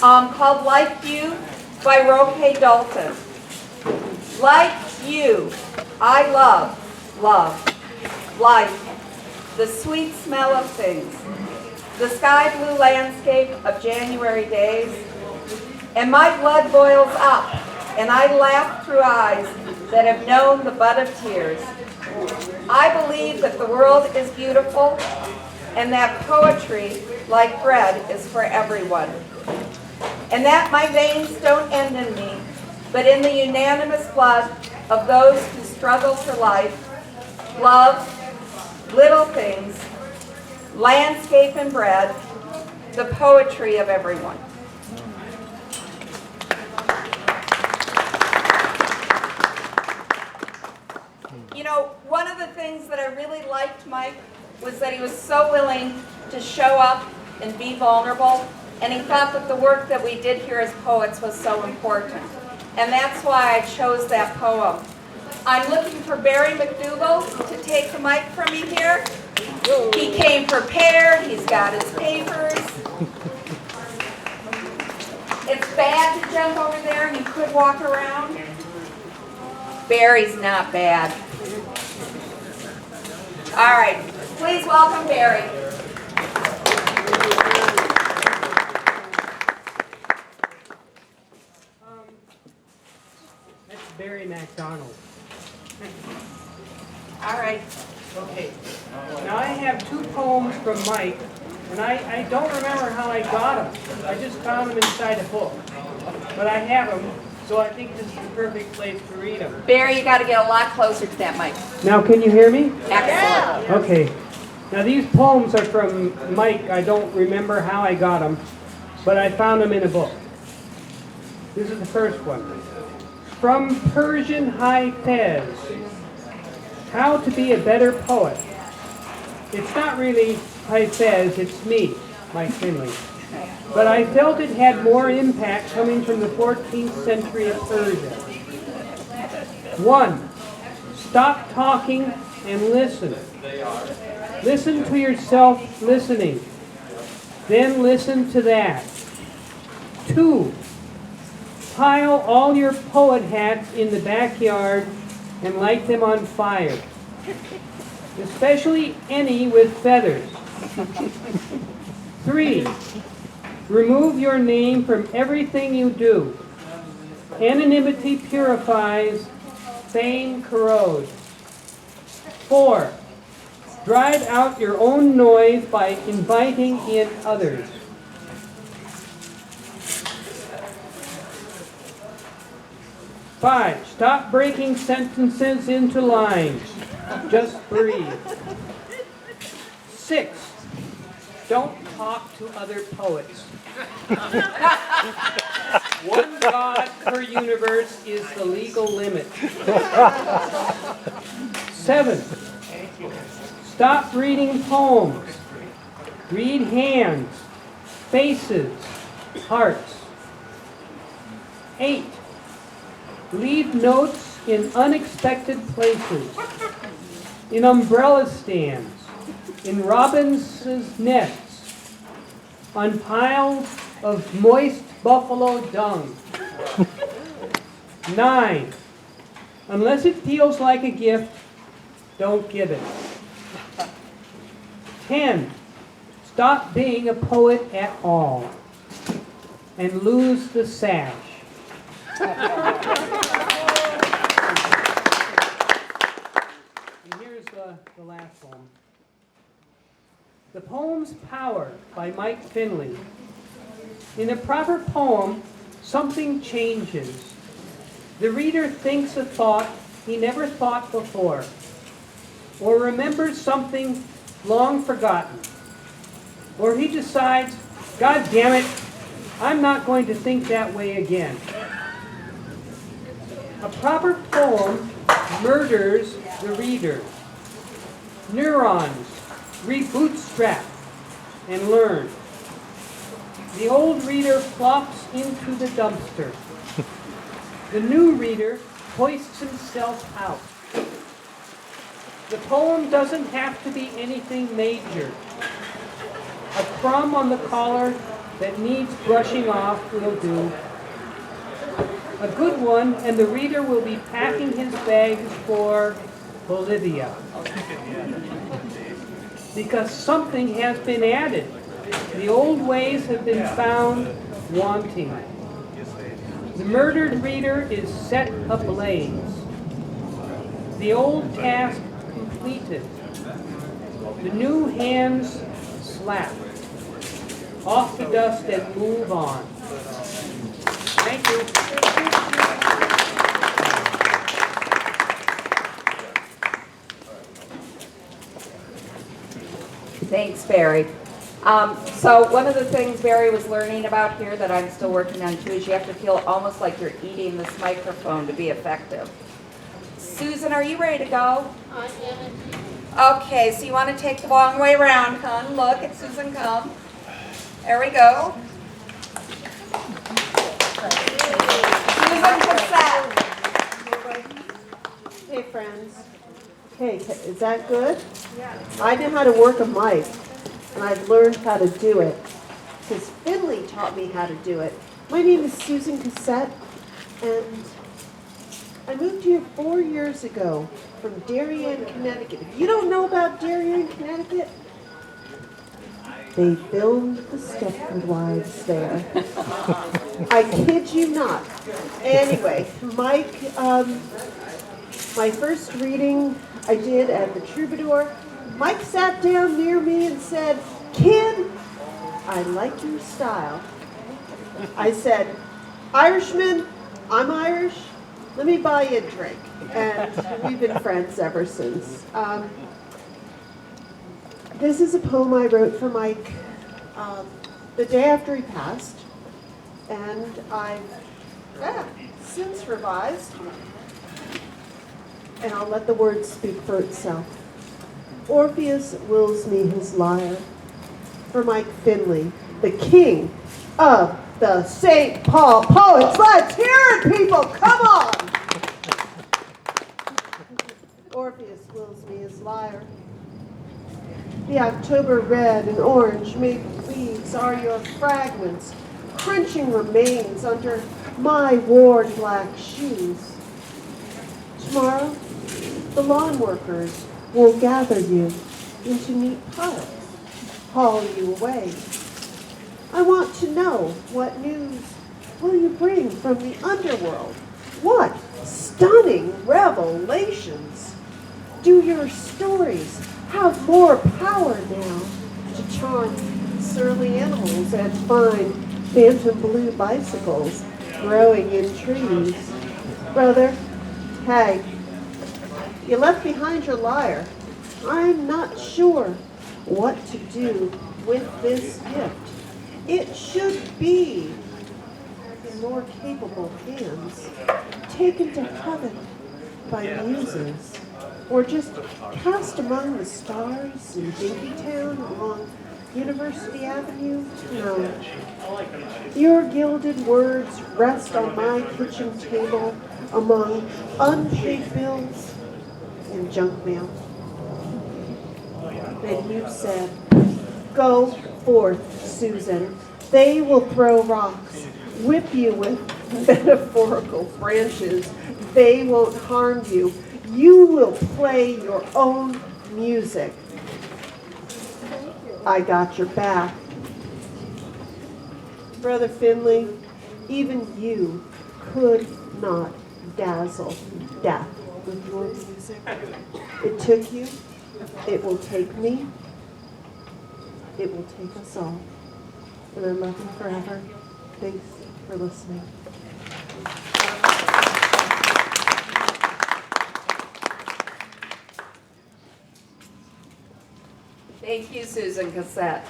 called Like You by Roque Dalton. Like you, I love life, the sweet smell of things, the sky blue landscape of January days, and my blood boils up, and I laugh through eyes that have known the bud of tears. I believe that the world is beautiful, and that poetry, like bread, is for everyone. And that my veins don't end in me, but in the unanimous blood of those who struggle for life, love, little things, landscape and bread, the poetry of everyone. You know, one of the things that I really liked Mike was that he was so willing to show up and be vulnerable, and he thought that the work that we did here as poets was so important. And that's why I chose that poem. I'm looking for Barry McDougall to take the mic from me here. He came prepared, he's got his papers. It's bad to jump over there, you could walk around. Barry's not bad. All right, please welcome Barry. That's Barry McDonald. All right. Okay. Now I have two poems from Mike, and I don't remember how I got them. I just found them inside a book. But I have them, so I think this is the perfect place to read them. Barry, you got to get a lot closer to that mic. Now, can you hear me? Excellent. Okay. Now these poems are from Mike. I don't remember how I got them, but I found them in a book. This is the first one. From Persian High Fez, How to Be a Better Poet. It's not really High Fez, it's me, Mike Finley. But I felt it had more impact coming from the 14th century of Persia. 1. Stop talking and listen. Listen to yourself listening. Then listen to that. 2. Pile all your poet hats in the backyard and light them on fire, especially any with feathers. 3. Remove your name from everything you do. Anonymity purifies, fame corrodes. 4. Drive out your own noise by inviting in others. 5. Stop breaking sentences into lines. Just breathe. 6. Don't talk to other poets. 1 God per universe is the legal limit. 7. Stop reading poems. Read hands, faces, hearts. 8. Leave notes in unexpected places. In umbrella stands, in robins' nests, on piles of moist buffalo dung. 9. Unless it feels like a gift, don't give it. 10. Stop being a poet at all and lose the sash. And here's the last poem. The poem's Power by Mike Finley. In a proper poem, something changes. The reader thinks a thought he never thought before, or remembers something long forgotten, or he decides, God damn it, I'm not going to think that way again. A proper poem murders the reader. Neurons rebootstrap and learn. The old reader flops into the dumpster. The new reader hoists himself out. The poem doesn't have to be anything major. A crumb on the collar that needs brushing off will do. A good one, and the reader will be packing his bags for Bolivia. Because something has been added. The old ways have been found wanting. The murdered reader is set ablaze. The old task completed. The new hands slap. Off the dust and move on. Thank you. Thanks, Barry. So one of the things Barry was learning about here that I'm still working on too is you have to feel almost like you're eating this microphone to be effective. Susan, are you ready to go? Okay, so you want to take the long way around, hon. Look at Susan come. There we go. Susan Cassette. Hey, friends. Hey, is that good? Yeah. I know how to work a mic, and I've learned how to do it because Finley taught me how to do it. My name is Susan Cassette, and I moved here 4 years ago from Darien, Connecticut. If you don't know about Darien, Connecticut, they filmed the Stepford Wives there. I kid you not. Anyway, Mike, my first reading I did at the Troubadour. Mike sat down near me and said, "Kid, I like your style." I said, "Irishman, I'm Irish. Let me buy you a drink." And we've been friends ever since. This is a poem I wrote for Mike the day after he passed, and I've since revised, and I'll let the words speak for itself. Orpheus wills me his lyre for Mike Finley, the king of the St. Paul poets. Let's hear it, people! Come on! Orpheus wills me his lyre. The October red and orange maple leaves are your fragments, crunching remains under my worn black shoes. Tomorrow, the lawn workers will gather you into neat piles, haul you away. I want to know, what news will you bring from the underworld? What stunning revelations? Do your stories have more power now to charm surly animals and find phantom blue bicycles growing in trees? Brother, hey, you left behind your lyre. I'm not sure what to do with this gift. It should be in more capable hands, taken to heaven by muses, or just cast among the stars in Dinkytown along University Avenue? No. Your gilded words rest on my kitchen table among unpaid bills and junk mail. Then you said, "Go forth, Susan. They will throw rocks, whip you with metaphorical branches. They won't harm you. You will play your own music. I got your back." Brother Finley, even you could not dazzle death with your music. It took you. It will take me. It will take us all. And I love you forever. Thanks for listening. Thank you, Susan Cassette.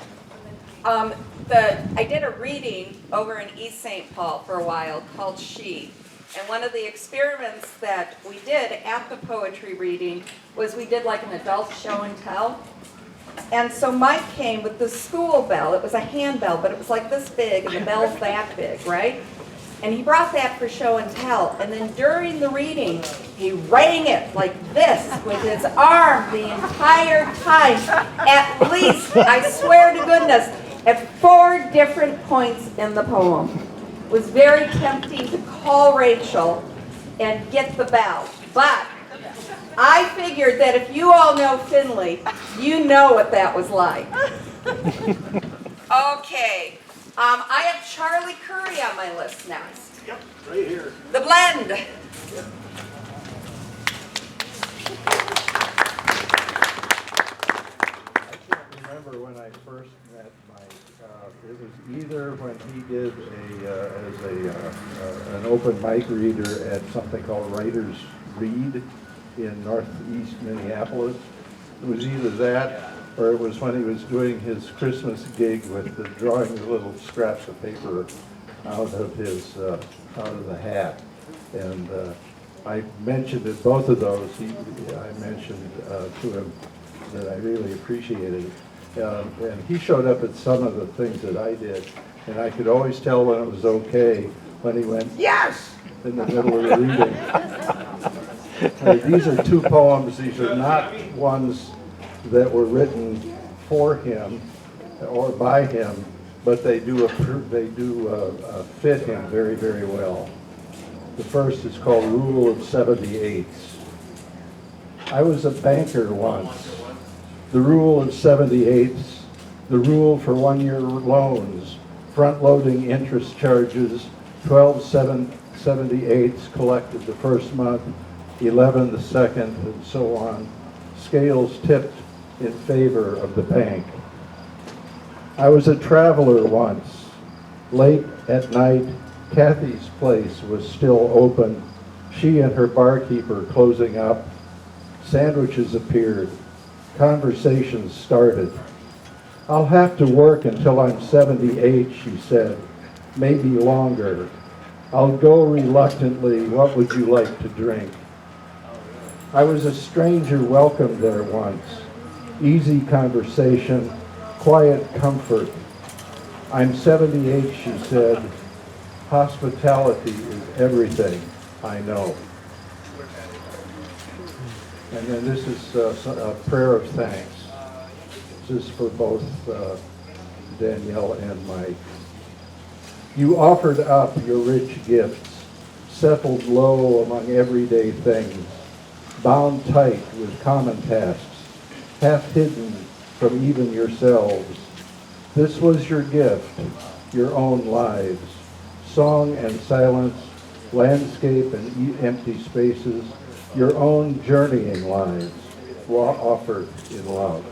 I did a reading over in East St. Paul for a while called She. And one of the experiments that we did at the poetry reading was we did like an adult show and tell. And so Mike came with the school bell. It was a handbell, but it was like this big, and the bell's that big, right? And he brought that for show and tell. And then during the reading, he rang it like this with his arm the entire time. At least, I swear to goodness, at 4 different points in the poem. It was very tempting to call Rachel and get the bell, but I figured that if you all know Finley, you know what that was like. Okay, I have Charlie Curry on my list next. Yep, right here. The Blend. I can't remember when I first met Mike. It was either when he did an open mic reader at something called Writers Read in northeast Minneapolis. It was either that, or it was when he was doing his Christmas gig with drawing the little scraps of paper out of the hat. And I mentioned at both of those. I mentioned to him that I really appreciated it. And he showed up at some of the things that I did, and I could always tell when it was okay when he went, "Yes!" in the middle of the reading. These are 2 poems. These are not ones that were written for him or by him, but they do fit him very, very well. The first is called Rule of 78s. I was a banker once. The rule of 78s, the rule for 1-year loans, front-loading interest charges, 12 78s collected the first month, 11 the second, and so on. Scales tipped in favor of the bank. I was a traveler once. Late at night, Kathy's place was still open. She and her barkeeper closing up. Sandwiches appeared. Conversations started. "I'll have to work until I'm 78, she said. Maybe longer. I'll go reluctantly. What would you like to drink?" I was a stranger welcomed there once. Easy conversation, quiet comfort. "I'm 78, she said. Hospitality is everything, I know." And then this is a prayer of thanks. This is for both Danielle and Mike. "You offered up your rich gifts, settled low among everyday things, bound tight with common tasks, half hidden from even yourselves. This was your gift, your own lives, song and silence, landscape and empty spaces, your own journeying lives, offered in love."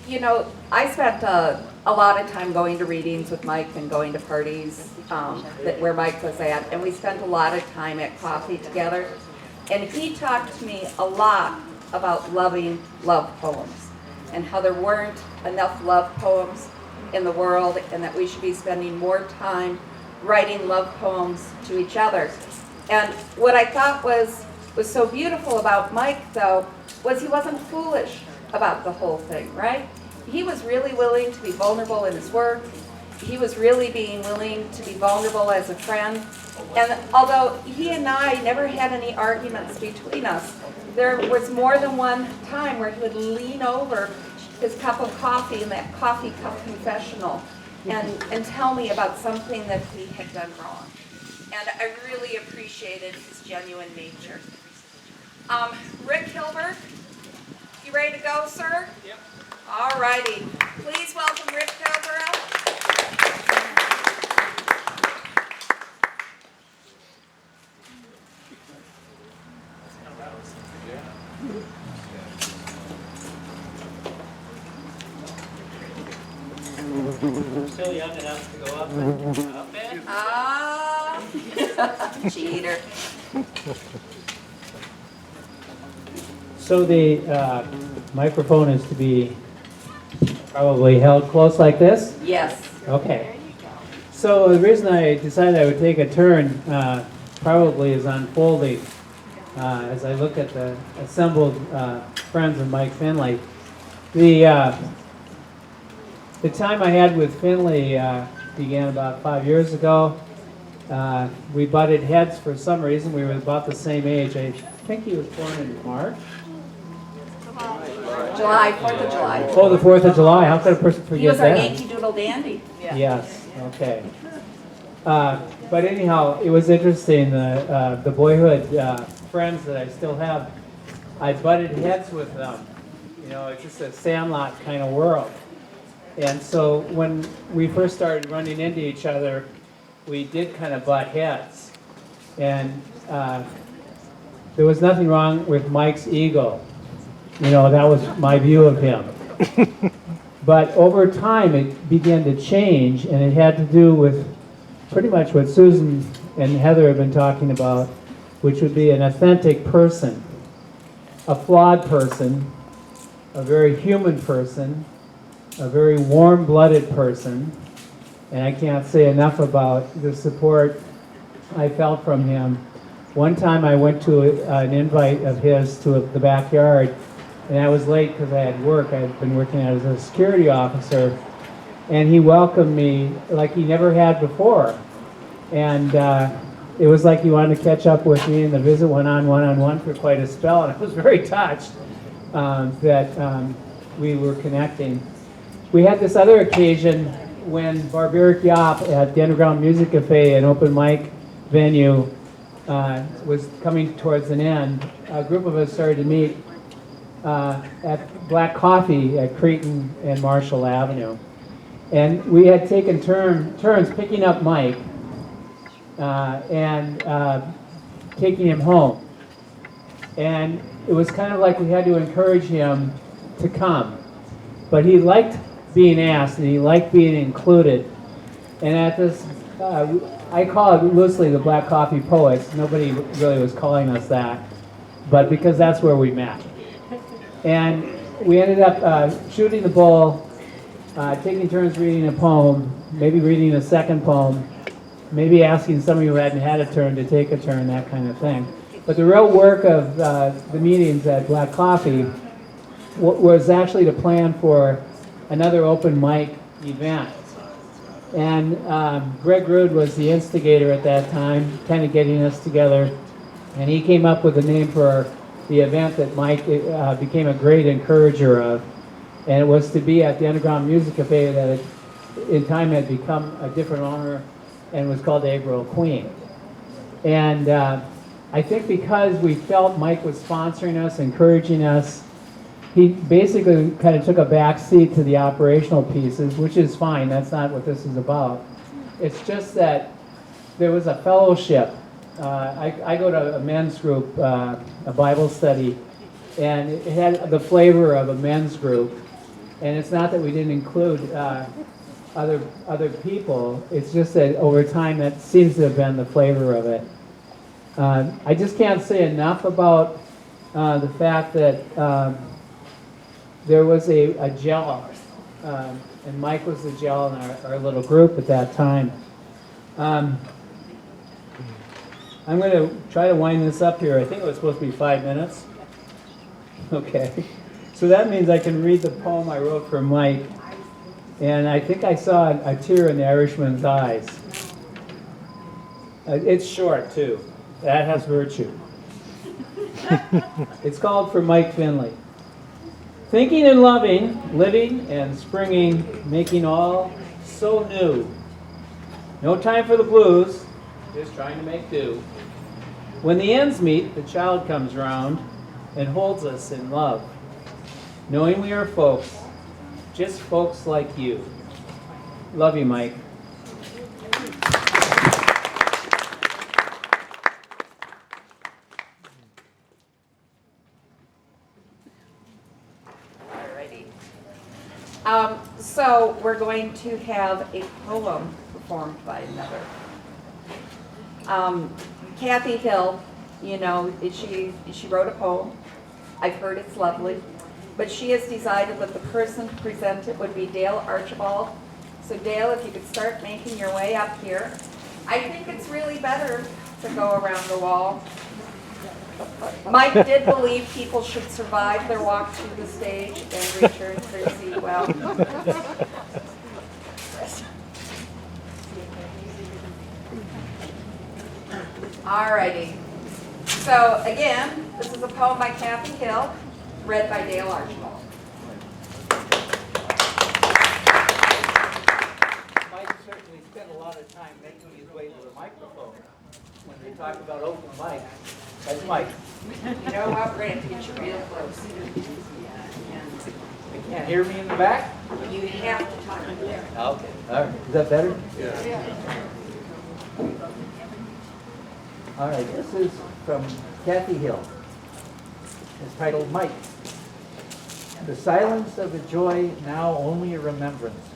You know, I spent a lot of time going to readings with Mike and going to parties where Mike was at, and we spent a lot of time at coffee together. And he talked to me a lot about loving love poems and how there weren't enough love poems in the world and that we should be spending more time writing love poems to each other. And what I thought was so beautiful about Mike, though, was he wasn't foolish about the whole thing, right? He was really willing to be vulnerable in his work. He was really being willing to be vulnerable as a friend. And although he and I never had any arguments between us, there was more than one time where he would lean over his cup of coffee in that coffee cup confessional and tell me about something that he had done wrong. And I really appreciated his genuine nature. Rick Hilbert, you ready to go, sir? Yep. All righty. Please welcome Rick Hilbert. Still young enough to go up and up it. Ah, cheater. So the microphone is to be probably held close like this? Yes. Okay. So the reason I decided I would take a turn probably is unfolding as I look at the assembled friends of Mike Finley. The time I had with Finley began about 5 years ago. We butted heads for some reason. We were about the same age. I think he was born in March. July, 4th of July. Oh, the 4th of July. How could a person forget He was our that? Yankee Doodle dandy. Yes, okay. But anyhow, it was interesting, the boyhood friends that I still have, I butted heads with them. You know, it's just a Sandlot kind of world. And so when we first started running into each other, we did kind of butt heads. And there was nothing wrong with Mike's ego. You know, that was my view of him. But over time, it began to change, and it had to do with pretty much what Susan and Heather have been talking about, which would be an authentic person, a flawed person, a very human person, a very warm-blooded person, and I can't say enough about the support I felt from him. One time I went to an invite of his to the backyard, and I was late because I had work. I had been working as a security officer, and he welcomed me like he never had before. And it was like he wanted to catch up with me, and the visit went on one-on-one for quite a spell, and I was very touched that we were connecting. We had this other occasion when Barbaric Yop at the Underground Music Cafe, an open mic venue, was coming towards an end. A group of us started to meet at Black Coffee at Creighton and Marshall Avenue. And we had taken turns picking up Mike and taking him home. And it was kind of like we had to encourage him to come. But he liked being asked and he liked being included. And at this, I call it loosely the Black Coffee Poets. Nobody really was calling us that, but because that's where we met. And we ended up shooting the bull, taking turns reading a poem, maybe reading a second poem, maybe asking somebody who hadn't had a turn to take a turn, that kind of thing. But the real work of the meetings at Black Coffee was actually to plan for another open mic event. And Greg Rude was the instigator at that time, kind of getting us together. And he came up with a name for the event that Mike became a great encourager of. And it was to be at the Underground Music Cafe that in time had become a different owner and was called Egg Roll Queen. And I think because we felt Mike was sponsoring us, encouraging us, he basically kind of took a back seat to the operational pieces, which is fine. That's not what this is about. It's just that there was a fellowship. I go to a men's group, a Bible study, and it had the flavor of a men's group. And it's not that we didn't include other people. It's just that over time that seems to have been the flavor of it. I just can't say enough about the fact that there was a gel, and Mike was the gel in our little group at that time. I'm going to try to wind this up here. I think it was supposed to be 5 minutes. Okay. So that means I can read the poem I wrote for Mike. And I think I saw a tear in the Irishman's eyes. It's short, too. That has virtue. It's called For Mike Finley. Thinking and loving, living and springing, making all so new. No time for the blues, just trying to make do. When the ends meet, the child comes round and holds us in love. Knowing we are folks, just folks like you. Love you, Mike. So we're going to have a poem performed by another. Kathy Hill, you know, she wrote a poem. I've heard it's lovely. But she has decided that the person to present it would be Dale Archibald. So Dale, if you could start making your way up here. I think it's really better to go around the wall. Mike did believe people should survive their walk to the stage and return to their seat well. Alrighty. So again, this is a poem by Kathy Hill, read by Dale Archibald. Mike certainly spent a lot of time making his way to the microphone when they talk about open mic. That's Mike. You know what? We're going to get you real close. They can't hear me in the back? You have to talk to there. Okay. All right. Is that better? All right. This is from Kathy Hill. It's titled Mike. The silence of a joy now only a remembrance.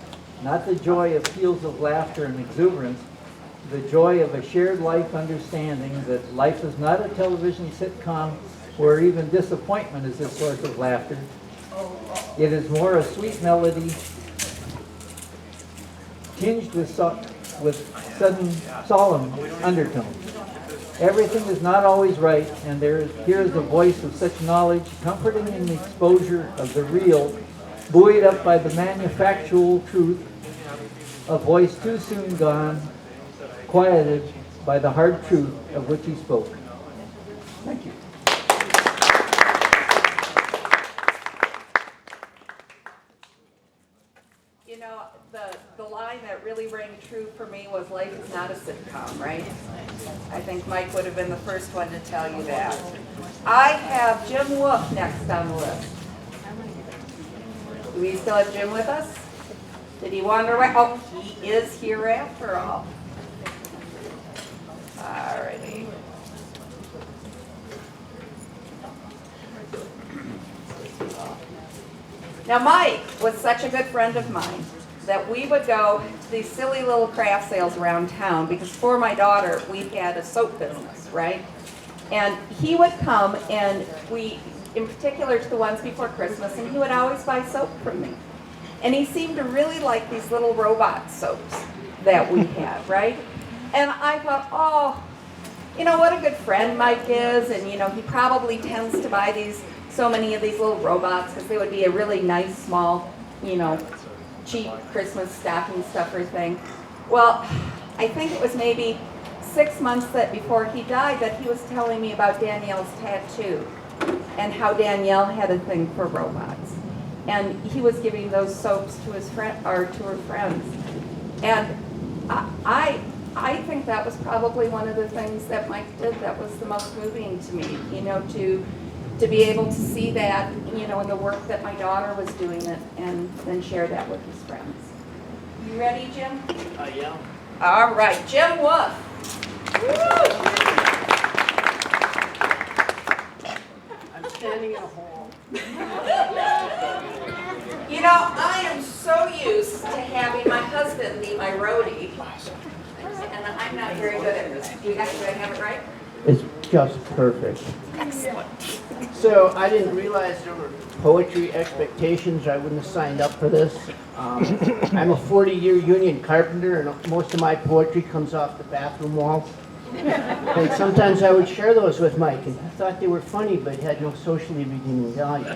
Not the joy of peals of laughter and exuberance, the joy of a shared life understanding that life is not a television sitcom where even disappointment is a source of laughter. It is more a sweet melody tinged with sudden solemn undertones. Everything is not always right, and here is a voice of such knowledge, comforting in the exposure of the real, buoyed up by the manufactural truth, a voice too soon gone, quieted by the hard truth of which he spoke. Thank you. You know, the line that really rang true for me was life is not a sitcom, right? I think Mike would have been the first one to tell you that. I have Jim Wolf next on the list. Do we still have Jim with us? Did he wander away? Oh, he is here after all. Alrighty. Now Mike was such a good friend of mine that we would go to these silly little craft sales around town because for my daughter we had a soap business, right? And he would come and in particular to the ones before Christmas, and he would always buy soap from me. And he seemed to really like these little robot soaps that we had, right? And I thought, oh, you know, what a good friend Mike is, and you know, he probably tends to buy so many of these little robots because they would be a really nice, small, you know, cheap Christmas stocking stuffer thing. Well, I think it was maybe 6 months before he died that he was telling me about Danielle's tattoo and how Danielle had a thing for robots. And he was giving those soaps to his friend or to her friends. And I think that was probably one of the things that Mike did that was the most moving to me, you know, to be able to see that, you know, in the work that my daughter was doing it and then share that with his friends. You ready, Jim? Yeah. All right, Jim Wolf. I'm standing in a hall. You know, I am so used to having my husband be my roadie, and I'm not very good at this. Do I have it right? It's just perfect. Excellent. So I didn't realize there were poetry expectations. I wouldn't have signed up for this. I'm a 40-year union carpenter, and most of my poetry comes off the bathroom walls. And sometimes I would share those with Mike, and he thought they were funny, but had no socially redeeming value.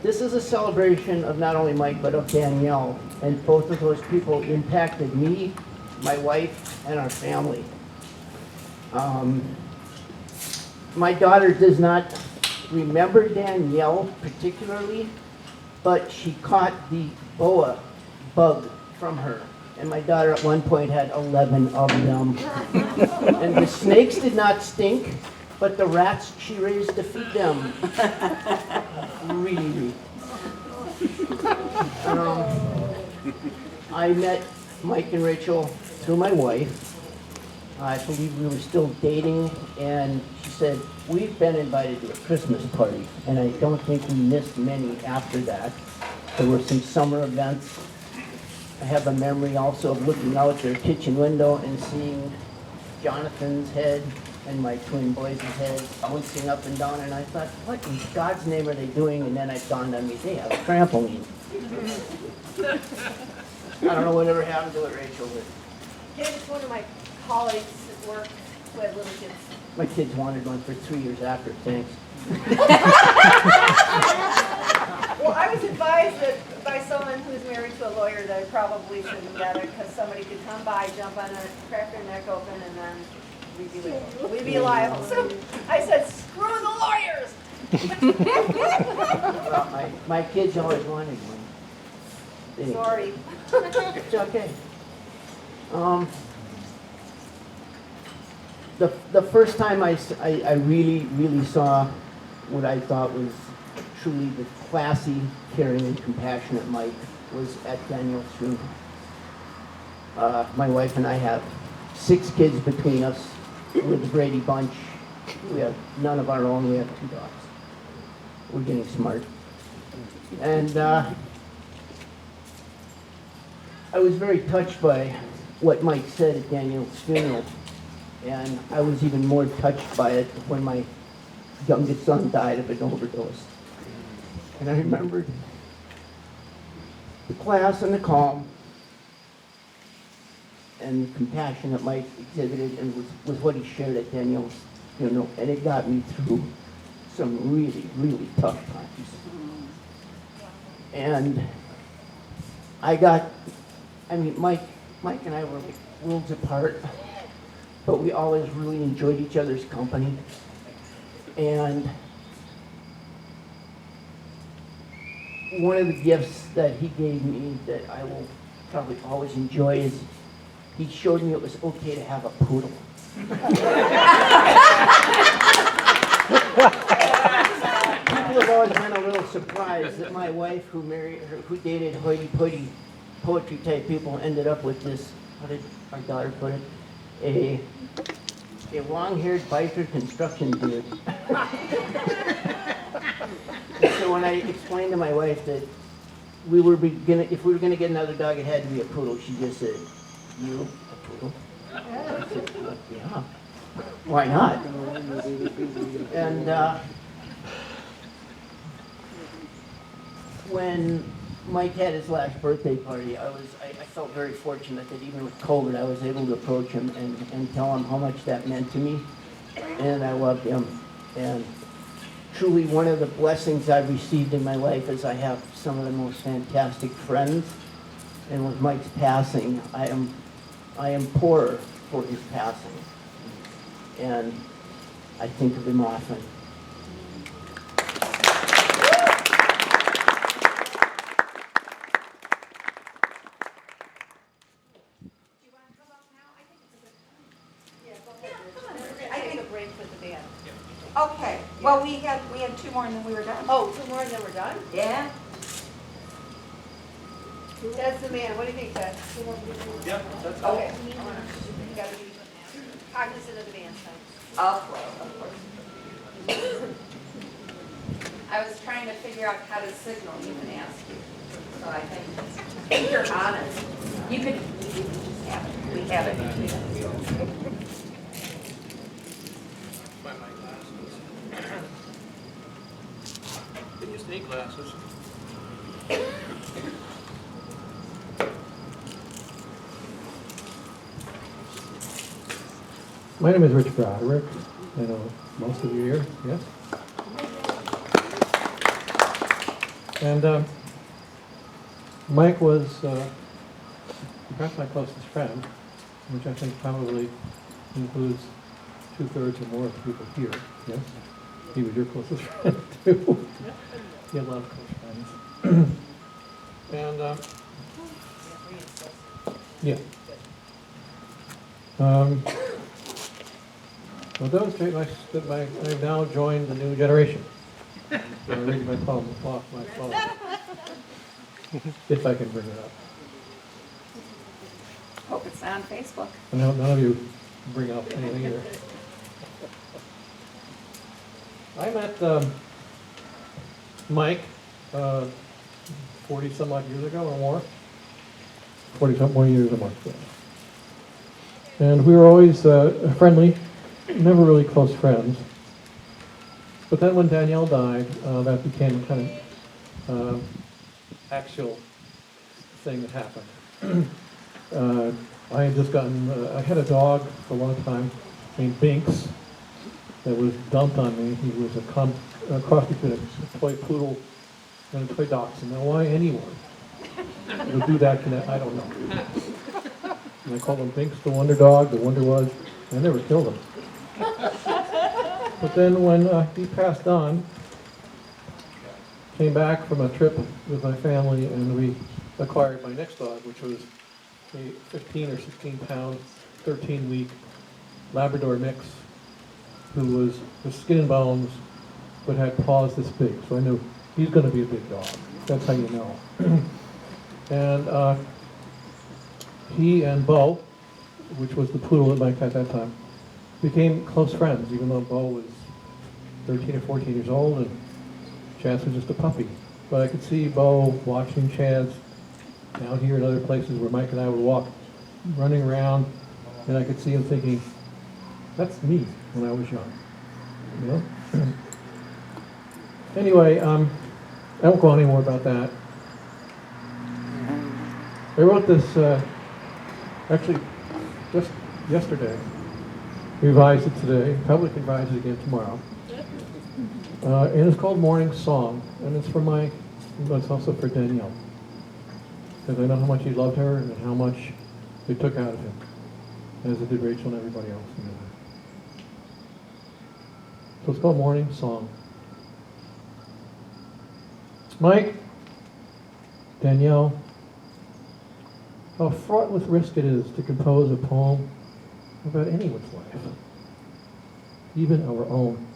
This is a celebration of not only Mike, but of Danielle, and both of those people impacted me, my wife, and our family. My daughter does not remember Danielle particularly, but she caught the boa bug from her. And my daughter at one point had 11 of them. And the snakes did not stink, but the rats she raised to feed them really. I met Mike and Rachel through my wife. I believe we were still dating, and she said, we've been invited to a Christmas party, and I don't think we missed many after that. There were some summer events. I have a memory also of looking out their kitchen window and seeing Jonathan's head and my twin boys' heads bouncing up and down, and I thought, what in God's name are they doing? And then it dawned on me, they have a trampoline. I don't know whatever happened to it, Rachel, but It's one of my colleagues that work with little kids. my kids wanted one for 3 years after, thanks. Well, I was advised that by someone who's married to a lawyer that I probably shouldn't get it because somebody could come by, jump on it, crack their neck open, and then we'd be liable. So I said, screw the lawyers. Well, my kids always wanted one. Sorry. It's okay. The first time I really saw what I thought was truly the classy, caring, and compassionate Mike was at Daniel's funeral. My wife and I have 6 kids between us with the Brady bunch. We have none of our own. We have 2 dogs. We're getting smart. And I was very touched by what Mike said at Daniel's funeral. And I was even more touched by it when my youngest son died of an overdose. And I remembered the class and the calm and compassion that Mike exhibited and was what he shared at Daniel's funeral. And it got me through some really, really tough times. And Mike and I were like worlds apart, but we always really enjoyed each other's company. And one of the gifts that he gave me that I will probably always enjoy is he showed me it was okay to have a poodle. People have always been a little surprised that my wife, who dated hoity-toity poetry type people, ended up with this, how did our daughter put it? A long-haired biker construction dude. So when I explained to my wife that if we were gonna get another dog, it had to be a poodle, she just said, "You, a poodle?" I said, "Well, yeah, why not?" And when Mike had his last birthday party, I felt very fortunate that even with COVID, I was able to approach him and tell him how much that meant to me, and I loved him. And truly one of the blessings I've received in my life is I have some of the most fantastic friends, and with Mike's passing, I am poorer for his passing, and I think of him often. Okay, well, we had 2 more and then we were done. Oh, 2 more and then we're done? Yeah? That's the man. What do you think, Ted? Yep, that's Okay. You gotta be cognizant of the man sign. Of course. I was trying to figure out how to signal you and ask you. So I think you're honest. You could just have it. We have it. Did you need glasses? My name is Rich Broderick. I know most of you here, yes? And Mike was perhaps my closest friend, which I think probably includes 2/3 or more of the people here, yes? He was your closest friend too. He had a lot of close friends. And yeah. I'll demonstrate that I've now joined the new generation. So I'm reading my poem off my phone. If I can bring it up. Hope it's on Facebook. I know none of you bring up anything either. I met Mike 40 some odd years ago or more. 40 some more years or more ago. And we were always friendly, never really close friends. But then when Danielle died, that became a kind of actual thing that happened. I had just gotten, I had a dog for a long time named Binks that was dumped on me. He was a cross between a toy poodle and a toy dachshund. Now, why anyone would do that to that, I don't know. And I called him Binks the Wonder Dog. The wonder was, I never killed him. But then when he passed on, came back from a trip with my family, and we acquired my next dog, which was a 15 or 16 pound, 13-week Labrador mix, who was skin and bones, but had paws this big. So I knew he's going to be a big dog. That's how you know. And he and Bo, which was the poodle at Mike at that time, became close friends, even though Bo was 13 or 14 years old and Chance was just a puppy. But I could see Bo watching Chance down here and other places where Mike and I would walk, running around, and I could see him thinking, that's me when I was young, you know? Anyway, I won't go on any more about that. I wrote this, actually, just yesterday. Revised it today, probably can revise it again tomorrow. And it's called Morning Song, and it's for Mike, but it's also for Danielle. Because I know how much he loved her and how much it took out of him, as it did Rachel and everybody else. So it's called Morning Song. Mike, Danielle, how fraught with risk it is to compose a poem about anyone's life, even our own.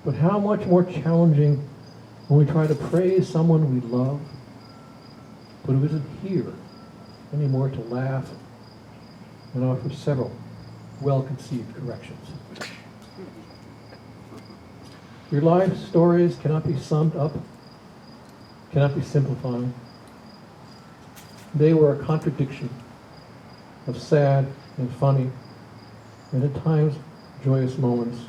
But how much more challenging when we try to praise someone we love, but who isn't here anymore to laugh and offer several well-conceived corrections. Your life stories cannot be summed up, cannot be simplified. They were a contradiction of sad and funny, and at times joyous moments,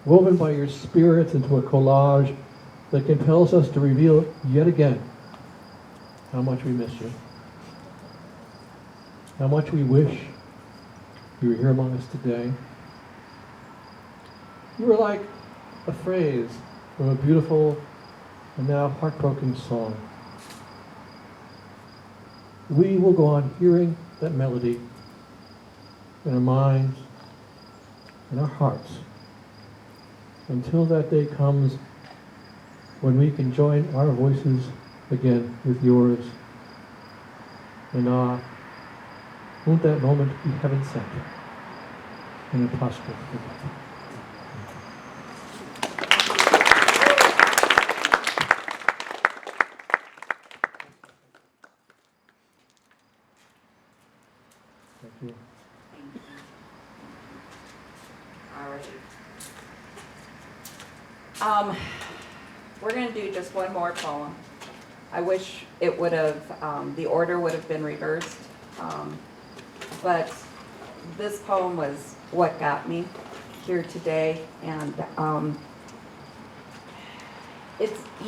woven by your spirits into a collage that compels us to reveal yet again how much we miss you, how much we wish you were here among us today. You were like a phrase from a beautiful and now heartbroken song. We will go on hearing that melody in our minds, in our hearts, until that day comes when we can join our voices again with yours. And won't that moment be heaven sent and impossible to forget? Thank you. All right. We're going to do just one more poem. I wish it would have, the order would have been reversed, but this poem was what got me here today, and it's